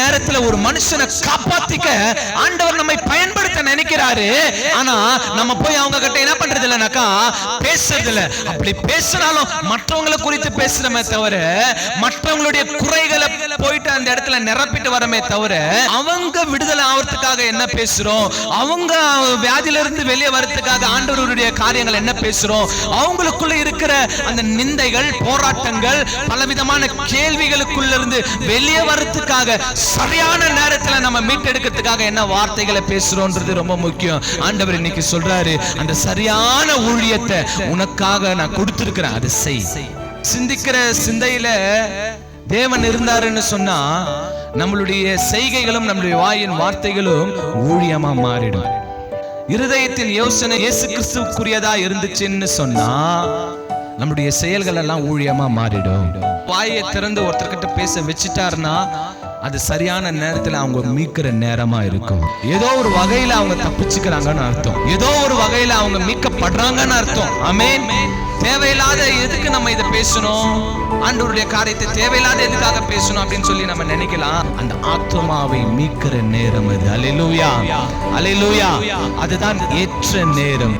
நேரத்துல ஒரு மனுஷனை காப்பாத்திக்க ஆண்டவர் நம்மை பயன்படுத்த நினைக்கிறாரு. ஆனா நம்ம போய் அவங்க கிட்ட என்ன பண்றது இல்லைனாக்கா பேசுறது இல்ல. அப்படி பேசினாலும் மற்றவங்களை குறித்து பேசுறமே தவிர, மற்றவங்களுடைய குறைகளை போயிட்டு அந்த இடத்துல நிரப்பிட்டு வரமே தவிர, அவங்க விடுதலை ஆவறதுக்காக என்ன பேசுறோம், அவங்க வியாதியில இருந்து வெளியே வரதுக்காக ஆண்டவருடைய காரியங்கள் என்ன பேசுறோம், அவங்களுக்குள்ள இருக்கிற அந்த நிந்தைகள், போராட்டங்கள், பலவிதமான கேள்விகளுக்குள்ள இருந்து வெளியே வரதுக்காக சரியான நேரத்துல நம்ம மீட்டெடுக்கிறதுக்காக என்ன வார்த்தைகளை பேசுறோம்ன்றது ரொம்ப முக்கியம். ஆண்டவர் இன்னைக்கு சொல்றாரு, அந்த சரியான ஊழியத்தை உனக்காக நான் கொடுத்திருக்கிறேன், அதை செய். சிந்திக்கிற சிந்தையில தேவன் இருந்தாருன்னு சொன்னா நம்மளுடைய செய்கைகளும் நம்முடைய வாயின் வார்த்தைகளும் ஊழியமா மாறிடும். இருதயத்தின் யோசனை இயேசு கிறிஸ்துவுக்குரியதா இருந்துச்சுன்னு சொன்னா நம்முடைய செயல்கள் எல்லாம் ஊழியமா மாறிடும். வாயை திறந்து ஒருத்தர்கிட்ட பேச வச்சுட்டாருன்னா அது சரியான நேரத்துல அவங்க மீட்கிற நேரமா இருக்கும். ஏதோ ஒரு வகையில அவங்க தப்பிச்சுக்கிறாங்கன்னு அர்த்தம், ஏதோ ஒரு வகையில அவங்க மீட்கப்படுறாங்கன்னு அர்த்தம். ஆமென். தேவையில்லாத எதுக்கு நம்ம இதை பேசணும், ஆண்டவருடைய காரியத்தை தேவையில்லாத எதுக்காக பேசணும் அப்படின்னு சொல்லி நம்ம நினைக்கலாம். அந்த ஆத்துமாவை மீட்கிற நேரம் அது. அல்லேலூயா, அல்லேலூயா. அதுதான் ஏற்ற நேரம்.